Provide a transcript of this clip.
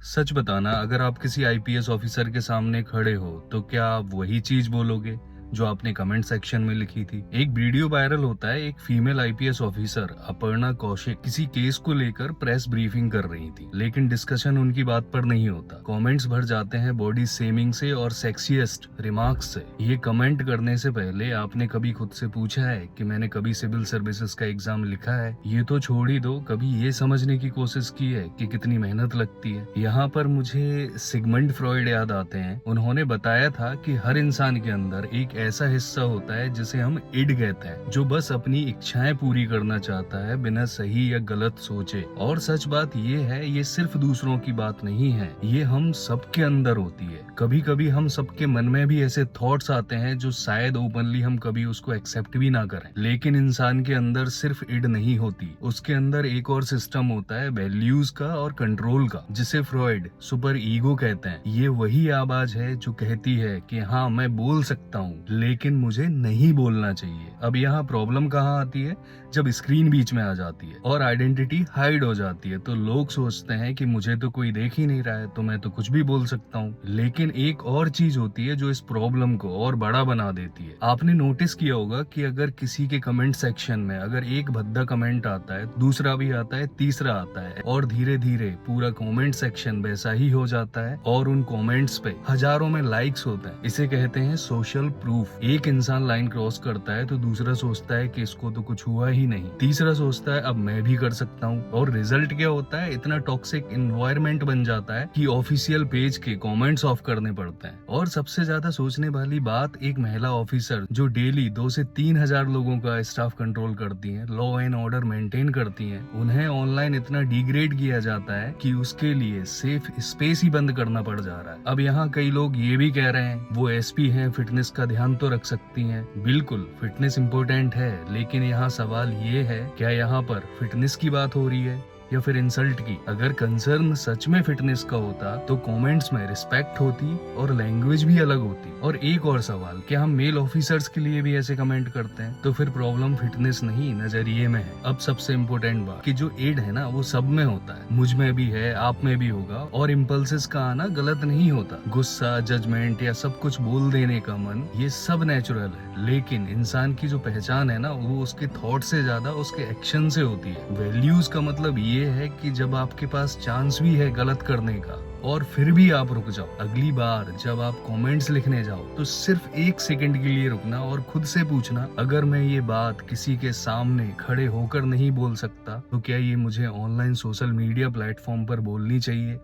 सच बताना, अगर आप किसी आईपीएस ऑफिसर के सामने खड़े हो तो क्या आप वही चीज बोलोगे जो आपने कमेंट सेक्शन में लिखी थी? एक वीडियो वायरल होता है, एक female IPS officer Aparna Kaushik किसी केस को लेकर प्रेस ब्रीफिंग कर रही थी, लेकिन डिस्कशन उनकी बात पर नहीं होता। कमेंट्स भर जाते हैं बॉडी शेमिंग से और सेक्सिएस्ट रिमार्क्स से। ये कमेंट करने से पहले आपने कभी खुद से पूछा है कि मैंने कभी सिविल सर्विसेज का एग्जाम लिखा है? ये तो छोड़ ही दो, कभी ये समझने की कोशिश की है कि कितनी मेहनत लगती है? यहाँ पर मुझे सिगमंड फ्रॉइड याद आते हैं। उन्होंने बताया था कि हर इंसान के अंदर एक ऐसा हिस्सा होता है जिसे हम इड कहते हैं, जो बस अपनी इच्छाएं पूरी करना चाहता है बिना सही या गलत सोचे। और सच बात ये है, ये सिर्फ दूसरों की बात नहीं है, ये हम सबके अंदर होती है। कभी कभी हम सबके मन में भी ऐसे थॉट्स आते हैं जो शायद ओपनली हम कभी उसको एक्सेप्ट भी ना करें, लेकिन इंसान के अंदर सिर्फ इड नहीं होती, उसके अंदर एक और सिस्टम होता है वैल्यूज का और कंट्रोल का, जिसे फ्रॉइड सुपर ईगो कहते हैं। ये वही आवाज है जो कहती है कि हाँ, मैं बोल सकता हूँ लेकिन मुझे नहीं बोलना चाहिए। अब यहाँ प्रॉब्लम कहाँ आती है? जब स्क्रीन बीच में आ जाती है और आइडेंटिटी हाइड हो जाती है, तो लोग सोचते हैं कि मुझे तो कोई देख ही नहीं रहा है, तो मैं तो कुछ भी बोल सकता हूँ। लेकिन एक और चीज होती है जो इस प्रॉब्लम को और बड़ा बना देती है। आपने नोटिस किया होगा कि अगर किसी के कमेंट सेक्शन में अगर एक भद्दा कमेंट आता है, दूसरा भी आता है, तीसरा आता है, और धीरे धीरे पूरा कमेंट सेक्शन वैसा ही हो जाता है और उन कमेंट्स पे हजारों में लाइक्स होते हैं। इसे कहते हैं सोशल प्रूफ। एक इंसान लाइन क्रॉस करता है तो दूसरा सोचता है कि इसको तो कुछ हुआ ही नहीं, तीसरा सोचता है अब मैं भी कर सकता हूँ। और रिजल्ट क्या होता है? इतना टॉक्सिक एनवायरनमेंट बन जाता है कि ऑफिशियल पेज के कमेंट्स ऑफ करने पड़ते हैं। और सबसे ज्यादा सोचने वाली बात, एक महिला ऑफिसर जो डेली 2 से 3 हजार लोगों का स्टाफ कंट्रोल करती है, लॉ एंड ऑर्डर मेंटेन करती है, उन्हें ऑनलाइन इतना डिग्रेड किया जाता है कि उसके लिए सेफ स्पेस ही बंद करना पड़ जा रहा है। अब यहाँ कई लोग ये भी कह रहे हैं वो एसपी हैं, फिटनेस का ध्यान तो रख सकती हैं। बिल्कुल, फिटनेस इंपॉर्टेंट है, लेकिन यहाँ सवाल ये है, क्या यहाँ पर फिटनेस की बात हो रही है या फिर इंसल्ट की? अगर कंसर्न सच में फिटनेस का होता तो कमेंट्स में रिस्पेक्ट होती और लैंग्वेज भी अलग होती। और एक और सवाल, क्या हम मेल ऑफिसर्स के लिए भी ऐसे कमेंट करते हैं? तो फिर प्रॉब्लम फिटनेस नहीं, नजरिए में है। अब सबसे इम्पोर्टेंट बात कि जो एड है ना, वो सब में होता है, मुझ में भी है, आप में भी होगा। और इम्पल्सेस का आना गलत नहीं होता, गुस्सा, जजमेंट या सब कुछ बोल देने का मन, ये सब नेचुरल है। लेकिन इंसान की जो पहचान है ना, वो उसके थॉट से ज्यादा उसके एक्शन से होती है। वैल्यूज का मतलब ये है कि जब आपके पास चांस भी है गलत करने का और फिर भी आप रुक जाओ, अगली बार जब आप कमेंट्स लिखने जाओ तो सिर्फ 1 सेकंड के लिए रुकना और खुद से पूछना, अगर मैं ये बात किसी के सामने खड़े होकर नहीं बोल सकता तो क्या ये मुझे ऑनलाइन सोशल मीडिया प्लेटफॉर्म पर बोलनी चाहिए?